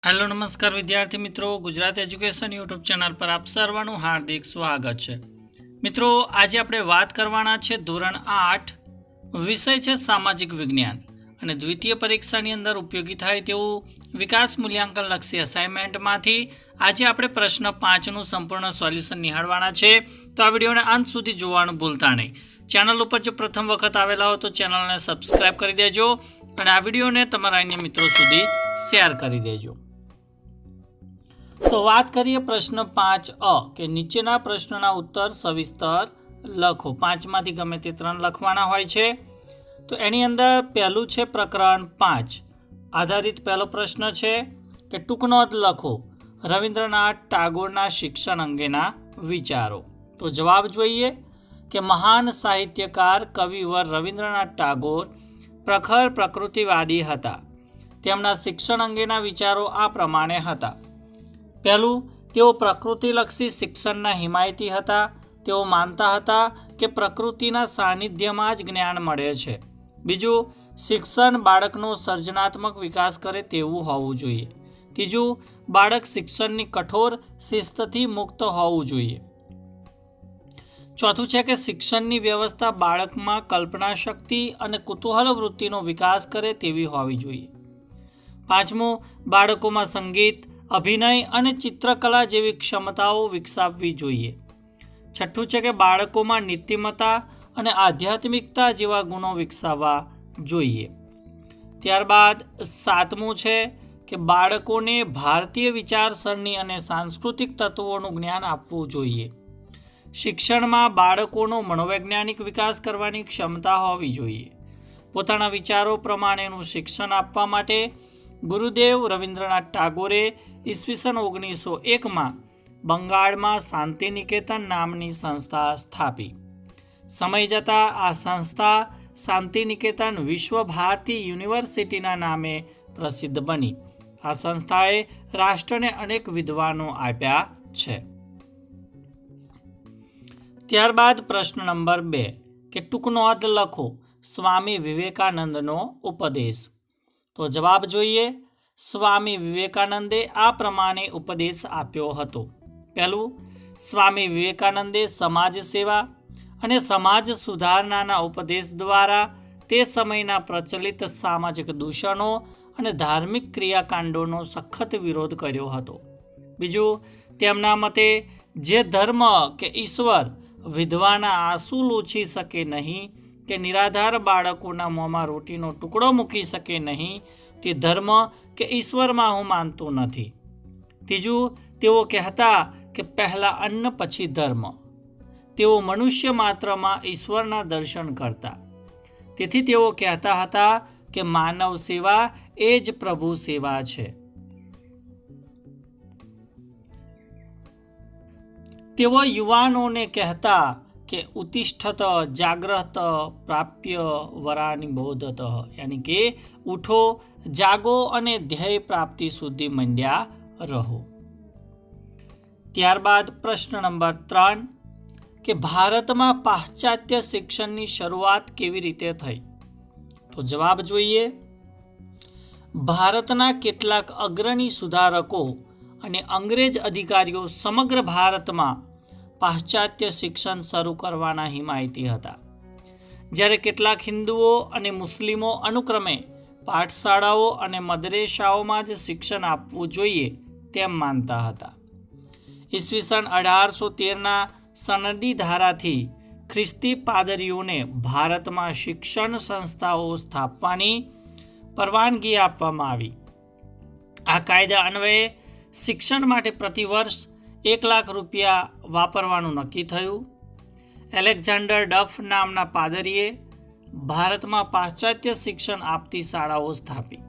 Hello નમસ્કાર વિદ્યાર્થી મિત્રો, ગુજરાત એજ્યુકેશન યુટ્યુબ ચેનલ પર આપ સર્વનું હાર્દિક સ્વાગત છે। મિત્રો, આજે આપણે વાત કરવાના છે ધોરણ 8 વિષય છે સામાજિક વિજ્ઞાન અને દ્વિતીય પરીક્ષાની અંદર ઉપયોગી થાય તેવું વિકાસ મૂલ્યાંકન લક્ષી અસાઇનમેન્ટમાંથી આજે આપણે પ્રશ્ન 5નું સંપૂર્ણ સોલ્યુશન નિહાળવાના છે। તો આ વિડીયોને અંત સુધી જોવાનું ભૂલતા નહીં। ચેનલ ઉપર જો પ્રથમ વખત આવેલા હો તો ચેનલને સબસ્ક્રાઇબ કરી દેજો અને આ વિડીયોને તમારા અન્ય મિત્રો સુધી શેર કરી દેજો। તો વાત કરીએ પ્રશ્ન 5 કે નીચેના પ્રશ્નના ઉત્તર સવિસ્તર લખો। 5માંથી ગમે તે 3 લખવાના હોય છે। તો એની અંદર પહેલું છે પ્રકરણ 5 આધારિત પહેલો પ્રશ્ન છે કે ટૂંકનોંધ લખો રવિન્દ્રનાથ ટાગોરના શિક્ષણ અંગેના વિચારો। તો જવાબ જોઈએ કે મહાન સાહિત્યકાર કવિવર રવિન્દ્રનાથ ટાગોર પ્રખર પ્રકૃતિવાદી હતા। તેમના શિક્ષણ અંગેના વિચારો આ પ્રમાણે હતા। પહેલું, તેઓ પ્રકૃતિલક્ષી શિક્ષણના હિમાયતી હતા। તેઓ માનતા હતા કે પ્રકૃતિના સાનિધ્યમાં જ જ્ઞાન મળે છે। બીજું, શિક્ષણ બાળકનો સર્જનાત્મક વિકાસ કરે તેવું હોવું જોઈએ। ત્રીજું, બાળક શિક્ષણની કઠોર શિસ્તથી મુક્ત હોવું જોઈએ। ચોથું છે કે શિક્ષણની વ્યવસ્થા બાળકમાં કલ્પના શક્તિ અને કુતૂહલ વૃત્તિનો વિકાસ કરે તેવી હોવી જોઈએ। પાંચમું, બાળકોમાં સંગીત, અભિનય અને ચિત્રકલા જેવી ક્ષમતાઓ વિકસાવવી જોઈએ। છઠ્ઠું છે કે બાળકોમાં નીતિમત્તા અને આધ્યાત્મિકતા જેવા ગુણો વિકસાવવા જોઈએ। ત્યારબાદ સાતમું છે કે બાળકોને ભારતીય વિચારસરણી અને સાંસ્કૃતિક તત્વોનું જ્ઞાન આપવું જોઈએ। શિક્ષણમાં બાળકોનો મનોવૈજ્ઞાનિક વિકાસ કરવાની ક્ષમતા હોવી જોઈએ। પોતાના વિચારો પ્રમાણેનું શિક્ષણ આપવા માટે ગુરુદેવ રવિન્દ્રનાથ ટાગોરે ઈસવીસન 1901માં બંગાળમાં શાંતિનિકેતન નામની સંસ્થા સ્થાપી। સમય જતાં આ સંસ્થા શાંતિનિકેતન વિશ્વ ભારતી યુનિવર્સિટીના નામે પ્રસિદ્ધ બની। આ સંસ્થાએ રાષ્ટ્રને અનેક વિદ્વાનો આપ્યા છે। ત્યારબાદ પ્રશ્ન નંબર 2 કે ટૂંકનોંધ લખો સ્વામી વિવેકાનંદનો ઉપદેશ। તો જવાબ જોઈએ, સ્વામી વિવેકાનંદે આ પ્રમાણે ઉપદેશ આપ્યો હતો। પહેલું, સ્વામી વિવેકાનંદે સમાજ સેવા અને સમાજ સુધારણાના ઉપદેશ દ્વારા તે સમયના પ્રચલિત સામાજિક દૂષણો અને ધાર્મિક ક્રિયાકાંડોનો સખત વિરોધ કર્યો હતો। બીજું, તેમના મતે જે ધર્મ કે ઈશ્વર વિધવાના આંસુ લૂછી શકે નહીં કે નિરાધાર બાળકોના મોંમાં રોટીનો ટુકડો મૂકી શકે નહીં તે ધર્મ કે ઈશ્વરમાં હું માનતો નથી। ત્રીજું, તેઓ કહેતા કે પહેલાં અન્ન પછી ધર્મ। તેઓ મનુષ્ય માત્રમાં ઈશ્વરના દર્શન કરતા, તેથી તેઓ કહેતા હતા કે માનવ સેવા એ જ પ્રભુ સેવા છે। તેઓ યુવાનોને કહેતા કે ઉત્તિષ્ઠત જાગ્રત પ્રાપ્ય વરાની બોધત, યાની કે ઉઠો, જાગો અને ધ્યેય પ્રાપ્તિ સુધી મંડ્યા રહો। ત્યારબાદ પ્રશ્ન નંબર 3 કે ભારતમાં પાશ્ચાત્ય શિક્ષણની શરૂઆત કેવી રીતે થઈ। તો જવાબ જોઈએ, ભારતના કેટલાક અગ્રણી સુધારકો અને અંગ્રેજ અધિકારીઓ સમગ્ર ભારતમાં પાશ્ચાત્ય શિક્ષણ શરૂ કરવાના હિમાયતી હતા, જ્યારે કેટલાક હિન્દુઓ અને મુસ્લિમો અનુક્રમે પાઠશાળાઓ અને મદરેસાઓમાં જ શિક્ષણ આપવું જોઈએ તેમ માનતા હતા। ઈસવીસન 1813ના સનદી ધારાથી ખ્રિસ્તી પાદરીઓને ભારતમાં શિક્ષણ સંસ્થાઓ સ્થાપવાની પરવાનગી આપવામાં આવી। આ કાયદા અન્વયે શિક્ષણ માટે પ્રતિવર્ષ 1 લાખ રૂપિયા વાપરવાનું નક્કી થયું। એલેક્ઝાન્ડર ડફ નામના પાદરીએ ભારતમાં પાશ્ચાત્ય શિક્ષણ આપતી શાળાઓ સ્થાપી।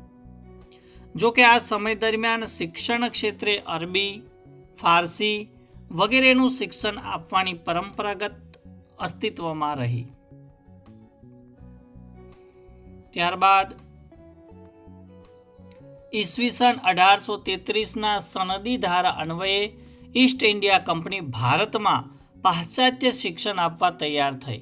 જો કે આ સમય દરમિયાન શિક્ષણ ક્ષેત્રે અરબી, ફારસી વગેરેનું શિક્ષણ આપવાની પરંપરાગત અસ્તિત્વમાં રહી। ત્યારબાદ ઈસવીસન 1833ના સનદી ધારા અન્વયે ઈસ્ટ ઇન્ડિયા કંપની ભારતમાં પાશ્ચાત્ય શિક્ષણ આપવા તૈયાર થઈ।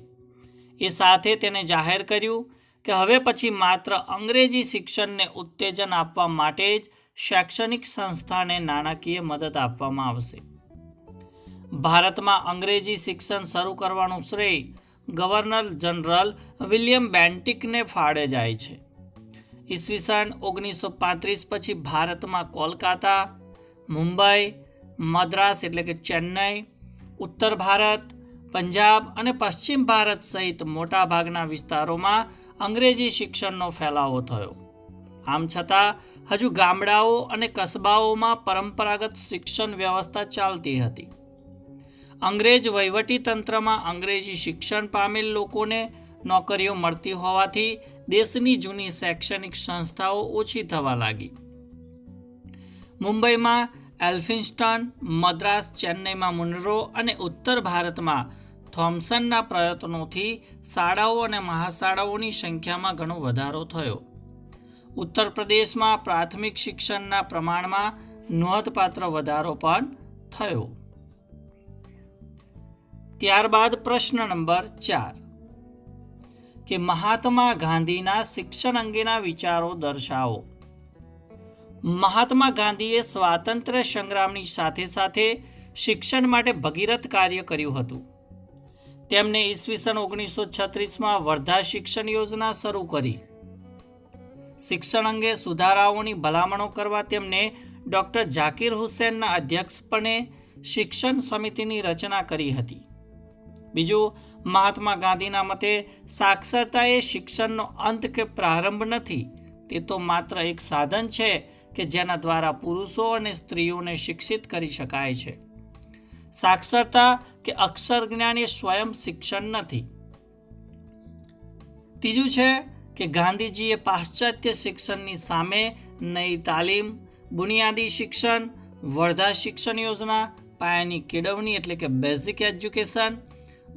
એ સાથે તેને જાહેર કર્યું કે હવે પછી માત્ર અંગ્રેજી શિક્ષણને ઉત્તેજન આપવા માટે જ શૈક્ષણિક સંસ્થાને નાણાકીય મદદ આપવામાં આવશે. ભારતમાં અંગ્રેજી શિક્ષણ શરૂ કરવાનું શ્રેય ગવર્નર જનરલ વિલિયમ બેન્ટિકને ફાળે જાય છે. ઈસવીસન 1935 પછી ભારતમાં કોલકાતા, મુંબઈ, મદ્રાસ એટલે કે ચેન્નઈ, ઉત્તર ભારત, પંજાબ અને પશ્ચિમ ભારત સહિત મોટાભાગના વિસ્તારોમાં અંગ્રેજી શિક્ષણનો ફેલાવો થયો. આમ છતાં હજુ ગામડાઓ અને કસ્બાઓમાં પરંપરાગત શિક્ષણ વ્યવસ્થા ચાલતી હતી. અંગ્રેજ વહીવટી તંત્રમાં અંગ્રેજી શિક્ષણ પામેલ લોકોને નોકરીઓ મળતી હોવાથી દેશની જૂની શૈક્ષણિક સંસ્થાઓ ઓછી થવા લાગી. મુંબઈમાં એલ્ફિન્સ્ટન, મદ્રાસ, ચેન્નઈમાં મુનરો અને ઉત્તર ભારતમાં થોમ્સનના પ્રયત્નોથી શાળાઓ અને મહાશાળાઓની સંખ્યામાં ઘણો વધારો થયો. ઉત્તર પ્રદેશમાં પ્રાથમિક શિક્ષણના પ્રમાણમાં નોંધપાત્ર વધારો પણ થયો. ત્યારબાદ પ્રશ્ન નંબર 4 કે મહાત્મા ગાંધીના શિક્ષણ અંગેના વિચારો દર્શાવો. મહાત્મા ગાંધીએ સ્વાતંત્ર્ય સંગ્રામની સાથે સાથે શિક્ષણ માટે ભગીરથ કાર્ય કર્યું હતું. તેમણે ઈસવીસન 1936માં વર્ધા શિક્ષણ યોજના શરૂ કરી. શિક્ષણ અંગે સુધારાઓની ભલામણો કરવા તેમને ડૉક્ટર ઝાકિર હુસેનના અધ્યક્ષપણે શિક્ષણ સમિતિની રચના કરી હતી. બીજું, મહાત્મા ગાંધીના મતે સાક્ષરતા એ શિક્ષણનો અંત કે પ્રારંભ નથી, તે તો માત્ર એક સાધન છે કે જેના દ્વારા પુરુષો અને સ્ત્રીઓને શિક્ષિત કરી શકાય છે. સાક્ષરતા કે અક્ષર જ્ઞાન એ સ્વયં શિક્ષણ નથી. ત્રીજું છે કે ગાંધીજીએ પાશ્ચાત્ય શિક્ષણની સામે નઈ તાલીમ, બુનિયાદી શિક્ષણ, વર્ધા શિક્ષણ યોજના, પાયાની કેળવણી એટલે કે બેઝિક એજ્યુકેશન,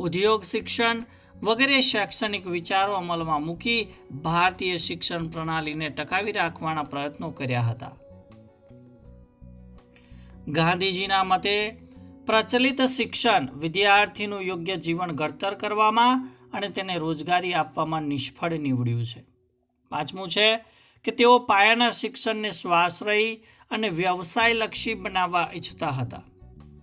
ઉદ્યોગ શિક્ષણ વગેરે શૈક્ષણિક વિચારો અમલમાં મૂકી ભારતીય શિક્ષણ પ્રણાલીને ટકાવી રાખવાના પ્રયત્નો કર્યા હતા. ગાંધીજીના મતે પ્રચલિત શિક્ષણ વિદ્યાર્થીનું યોગ્ય જીવન ઘડતર કરવામાં અને તેને રોજગારી આપવામાં નિષ્ફળ નીવડ્યું છે. પાંચમું છે કે તેઓ પાયાના શિક્ષણને સ્વાશ્રયી અને વ્યવસાયલક્ષી બનાવવા ઈચ્છતા હતા.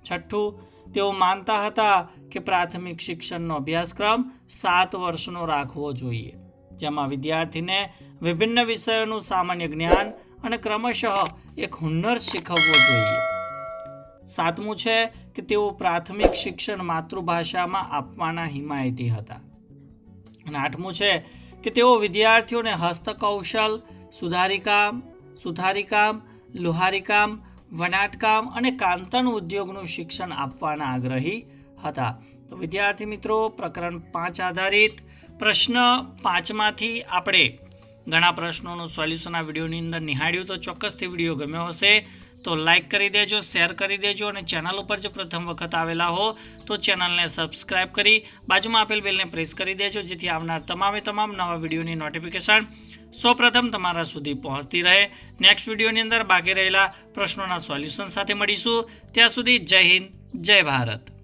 છઠ્ઠું, તેઓ માનતા હતા કે પ્રાથમિક શિક્ષણનો અભ્યાસક્રમ 7 વર્ષનો રાખવો જોઈએ, જેમાં વિદ્યાર્થીને વિભિન્ન વિષયોનું સામાન્ય જ્ઞાન અને ક્રમશઃ એક હુન્નર શીખવવો જોઈએ. સાતમું છે કે તેઓ પ્રાથમિક શિક્ષણ માતૃભાષામાં આપવાના હિમાયતી હતા. અને આઠમું છે કે તેઓ વિદ્યાર્થીઓને હસ્તકૌશલ, સુથારીકામ, લુહારીકામ, વણાટકામ અને કાંતણ ઉદ્યોગનું શિક્ષણ આપવાના આગ્રહી હતા. તો વિદ્યાર્થી મિત્રો, પ્રકરણ 5 આધારિત પ્રશ્ન 5માંથી આપણે ઘણા પ્રશ્નોનું સોલ્યુશન આ વિડીયોની અંદર નિહાળ્યું. તો ચોક્કસથી વિડીયો ગમ્યો હશે તો લાઇક કરી દેજો, શેર કરી દેજો અને ચેનલ ઉપર જો પ્રથમ વખત આવેલા હો તો ચેનલને સબસ્ક્રાઇબ કરી બાજુમાં આપેલ બેલને પ્રેસ કરી દેજો, જેથી આવનાર તમામ નવા વિડીયોની નોટિફિકેશન સૌપ્રથમ તમારા સુધી પહોંચતી રહે. નેક્સ્ટ વિડીયોની અંદર બાકી રહેલા પ્રશ્નોના સોલ્યુશન સાથે મળીશું. ત્યાં સુધી જય હિન્દ, જય ભારત.